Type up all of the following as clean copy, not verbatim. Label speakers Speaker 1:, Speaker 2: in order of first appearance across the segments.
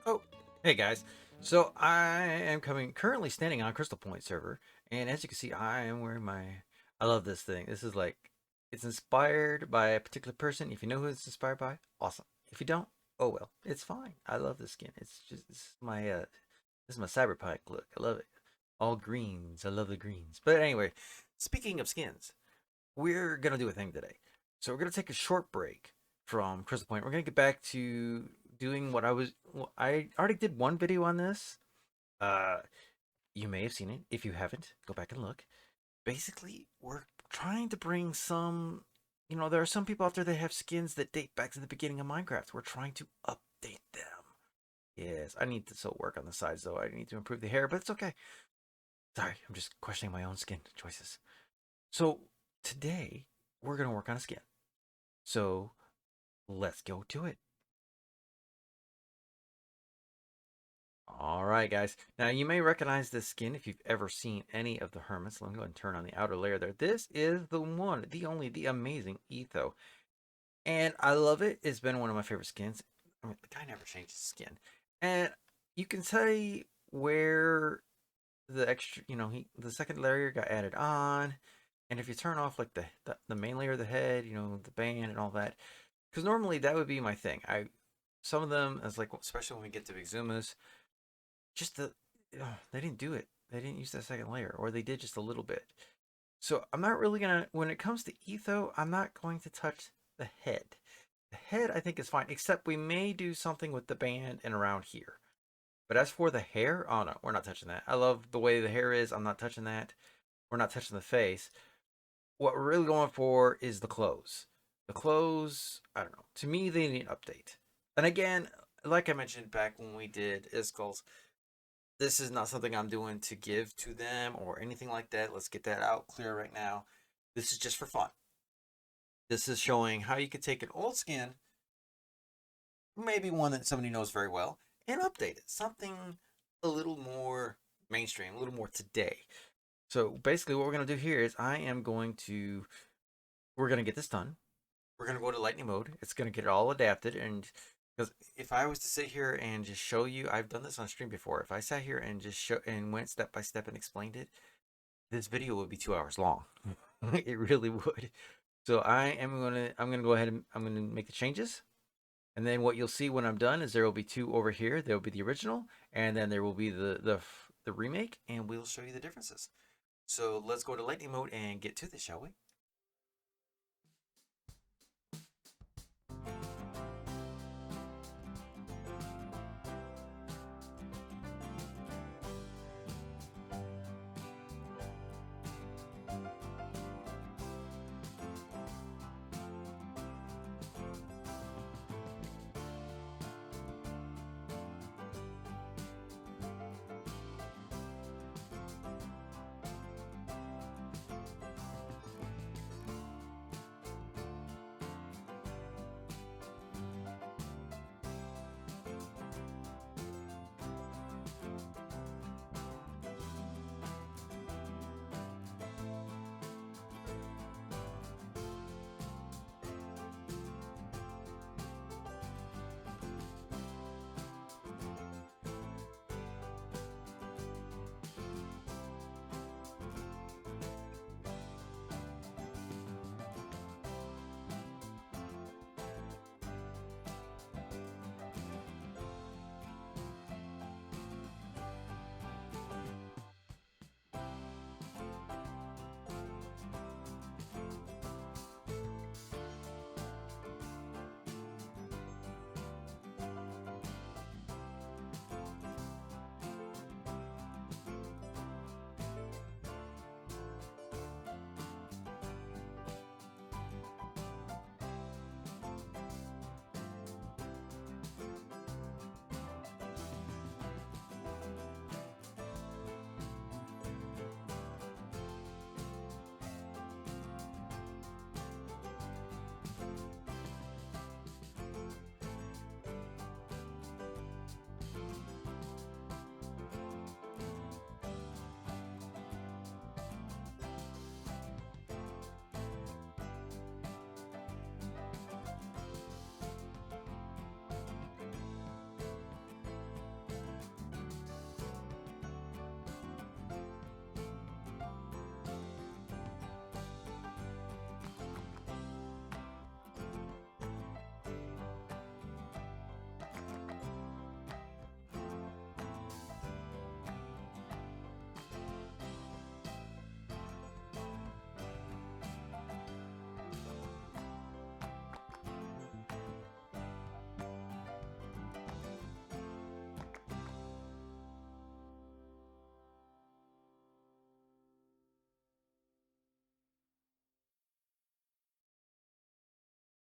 Speaker 1: Oh, hey guys. So I am currently standing on a Crystal Point server, and as you can see, I am wearing my. I love this thing. This is like, it's inspired by a particular person. If you know who it's inspired by, awesome. If you don't, oh well, it's fine. I love this skin. This is my cyberpunk look. I love it. All greens. I love the greens. But anyway, speaking of skins, we're gonna do a thing today. So we're gonna take a short break from Crystal Point. We're gonna get back to doing what I was. I already did one video on this. Uh, you may have seen it. If you haven't, go back and look. Basically, we're trying to bring some. There are some people out there that have skins that date back to the beginning of Minecraft. We're trying to update them. Yes, I need to still work on the sides though. I need to improve the hair, but it's okay. Sorry, I'm just questioning my own skin choices. So today we're gonna work on a skin. So let's go to it. All right, guys. Now you may recognize this skin if you've ever seen any of the Hermits. Let me go ahead and turn on the outer layer there. This is the one, the only, the amazing Etho. And I love it. It's been one of my favorite skins. I mean, the guy never changes skin. And you can say where the extra, the second layer got added on. And if you turn off like the main layer of the head, the band and all that, because normally that would be my thing. Some of them, as like especially when we get to Exumas, just they didn't do it. They didn't use that second layer, or they did just a little bit. So I'm not really gonna. When it comes to Etho, I'm not going to touch the head. The head I think is fine, except we may do something with the band and around here. But as for the hair, oh no, we're not touching that. I love the way the hair is. I'm not touching that. We're not touching the face. What we're really going for is the clothes. The clothes, I don't know. To me, they need an update. And again, like I mentioned back when we did Iskulls, this is not something I'm doing to give to them or anything like that. Let's get that out clear right now. This is just for fun. This is showing how you could take an old skin, maybe one that somebody knows very well, and update it. Something a little more mainstream, a little more today. So basically what we're going to do here is we're going to get this done. We're going to go to lightning mode. It's going to get it all adapted. And because if I was to sit here and just show you, I've done this on stream before. If I sat here and just show and went step by step and explained it, this video would be 2 hours long. It really would. So I'm gonna go ahead and I'm gonna make the changes. And then what you'll see when I'm done is there will be two over here. There will be the original, and then there will be the remake, and we'll show you the differences. So let's go to lightning mode and get to this, shall we?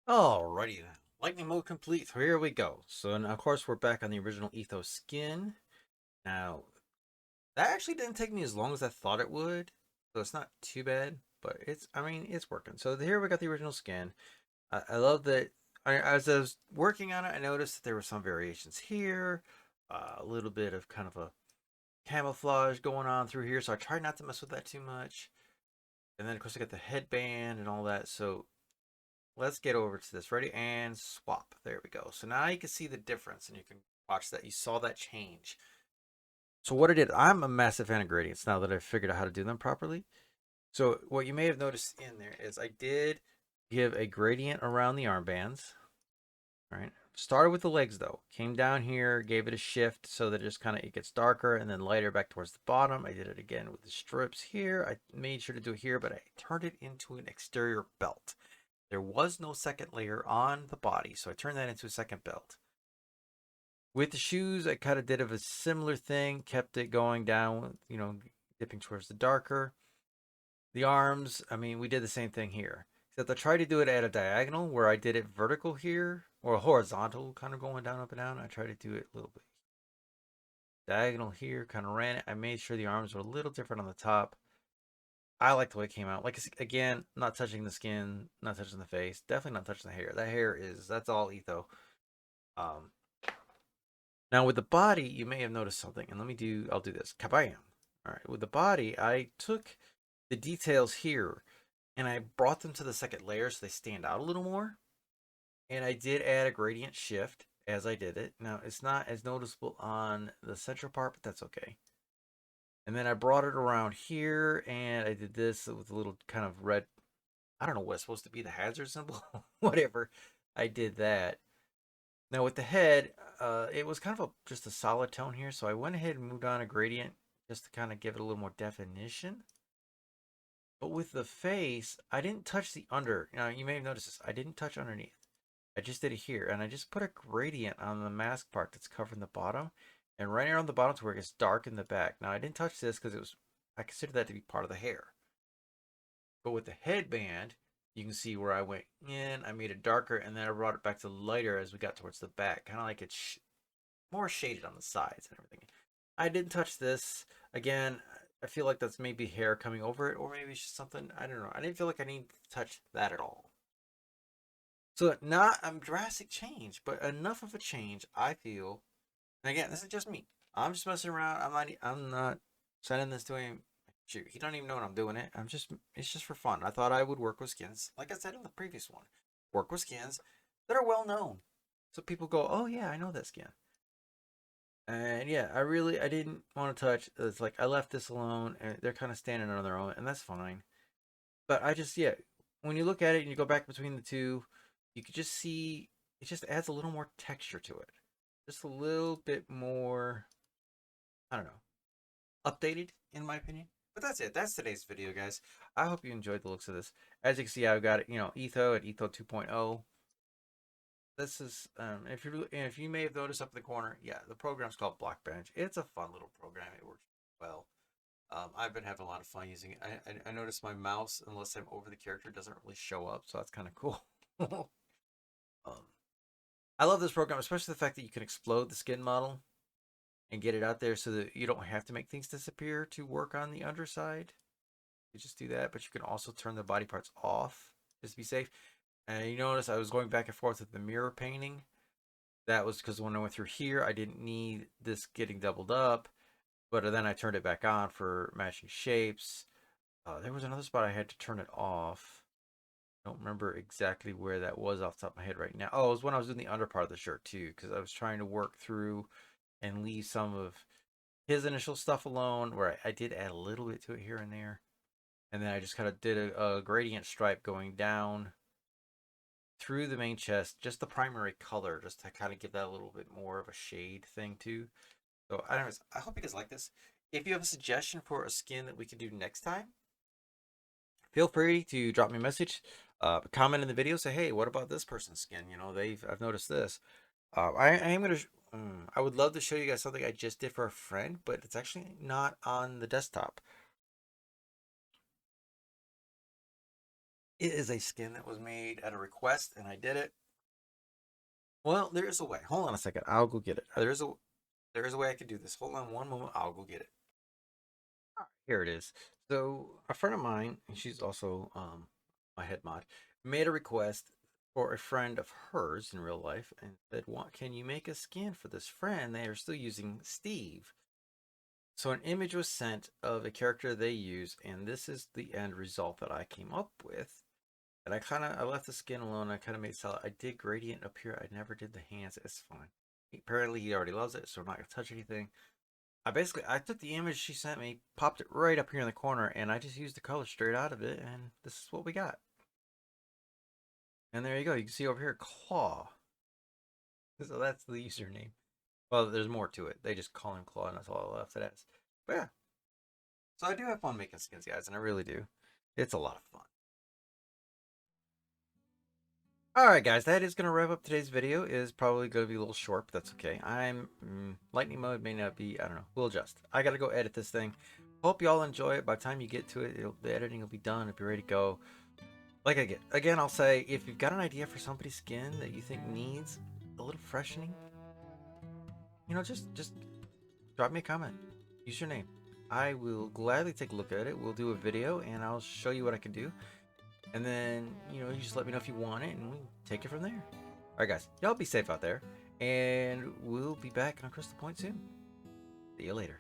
Speaker 1: Alrighty then. Lightning mode complete. So here we go. So and of course we're back on the original Ethos skin. Now that actually didn't take me as long as I thought it would. So it's not too bad, but I mean it's working. So here we got the original skin. I love that as I was working on it, I noticed that there were some variations here. A little bit of kind of a camouflage going on through here. So I tried not to mess with that too much. And then of course I got the headband and all that. So let's get over to this. Ready and swap. There we go. So now you can see the difference and you can watch that. You saw that change. So what I did, I'm a massive fan of gradients now that I've figured out how to do them properly. So what you may have noticed in there is I did give a gradient around the armbands. All right. Started with the legs though. Came down here, gave it a shift so that it gets darker and then lighter back towards the bottom. I did it again with the strips here. I made sure to do it here, but I turned it into an exterior belt. There was no second layer on the body, so I turned that into a second belt. With the shoes, I kind of did a similar thing, kept it going down, dipping towards the darker. The arms, I mean, we did the same thing here. Except I tried to do it at a diagonal where I did it vertical here, or horizontal, kind of going down, up and down. I tried to do it a little bit diagonal here, kind of ran it. I made sure the arms were a little different on the top. I like the way it came out. Like, again, not touching the skin, not touching the face, definitely not touching the hair. That hair that's all etho. Um, Now with the body, you may have noticed something, and I'll do this. Kabam! All right, with the body, I took the details here and I brought them to the second layer so they stand out a little more. And I did add a gradient shift as I did it. Now it's not as noticeable on the central part, but that's okay. And then I brought it around here and I did this with a little kind of red, I don't know what's supposed to be the hazard symbol, whatever. I did that. Now with the head, it was kind of just a solid tone here, so I went ahead and moved on a gradient just to kind of give it a little more definition. But with the face, I didn't touch the under. Now you may have noticed this. I didn't touch underneath. I just did it here, and I just put a gradient on the mask part that's covering the bottom, and right around the bottom to where it gets dark in the back. Now I didn't touch this because I consider that to be part of the hair. But with the headband, you can see where I went in, I made it darker, and then I brought it back to lighter as we got towards the back, kind of like it's more shaded on the sides and everything. I didn't touch this. Again, I feel like that's maybe hair coming over it, or maybe it's just something, I don't know. I didn't feel like I needed to touch that at all. So not a drastic change, but enough of a change, I feel. And again, this is just me. I'm just messing around. I'm not sending this to him. Shoot, he don't even know when I'm doing it. It's just for fun. I thought I would work with skins, like I said in the previous one. Work with skins that are well known. So people go, oh yeah, I know that skin. And yeah, I didn't want to touch. It's like I left this alone, and they're kind of standing on their own, and that's fine. But yeah, when you look at it and you go back between the two, you could just see it just adds a little more texture to it, just a little bit more. I don't know, updated in my opinion. But that's it. That's today's video, guys. I hope you enjoyed the looks of this. As you can see, I've got it, Etho at Etho 2.0. This is if you may have noticed up in the corner, yeah, the program's called Blockbench. It's a fun little program. It works well. I've been having a lot of fun using it. I noticed my mouse, unless I'm over the character, doesn't really show up, so that's kind of cool. um, I love this program, especially the fact that you can explode the skin model and get it out there so that you don't have to make things disappear to work on the underside. You just do that, but you can also turn the body parts off just to be safe. And you notice I was going back and forth with the mirror painting. That was because when I went through here, I didn't need this getting doubled up, but then I turned it back on for matching shapes. There was another spot I had to turn it off. I don't remember exactly where that was off the top of my head right now. Oh, it was when I was doing the under part of the shirt too, because I was trying to work through and leave some of his initial stuff alone, where I did add a little bit to it here and there. And then I just kind of did a gradient stripe going down through the main chest, just the primary color, just to kind of give that a little bit more of a shade thing too. So, anyways, I hope you guys like this. If you have a suggestion for a skin that we can do next time, feel free to drop me a message, comment in the video, say, hey, what about this person's skin? I've noticed this. I am gonna. I would love to show you guys something I just did for a friend, but it's actually not on the desktop. It is a skin that was made at a request, and I did it. Well, there is a way. Hold on a second. I'll go get it. There is a way I could do this. Hold on one moment. I'll go get it. All right, here it is. So a friend of mine, and she's also my head mod, made a request for a friend of hers in real life and said, "What can you make a skin for this friend? They are still using Steve." So an image was sent of a character they use, and this is the end result that I came up with. And I left the skin alone. I kind of made solid. I did gradient up here. I never did the hands. It's fine. Apparently he already loves it, so I'm not gonna touch anything. I took the image she sent me, popped it right up here in the corner, and I just used the color straight out of it, and this is what we got. And there you go. You can see over here, Claw. So that's the username. Well, there's more to it. They just call him Claw, and that's all I left it as. But yeah, so I do have fun making skins, guys, and I really do. It's a lot of fun. Alright guys, that is going to wrap up today's video. It is probably going to be a little short, but that's okay. Lightning mode may not be, I don't know, we'll adjust. I got to go edit this thing. Hope y'all enjoy it. By the time you get to it, the editing will be done. It'll be ready to go. Again, I'll say, if you've got an idea for somebody's skin that you think needs a little freshening, just drop me a comment. Use your name. I will gladly take a look at it. We'll do a video, and I'll show you what I can do. And then, you just let me know if you want it, and we take it from there. All right, guys, y'all be safe out there, and we'll be back on Crystal Point soon. See you later.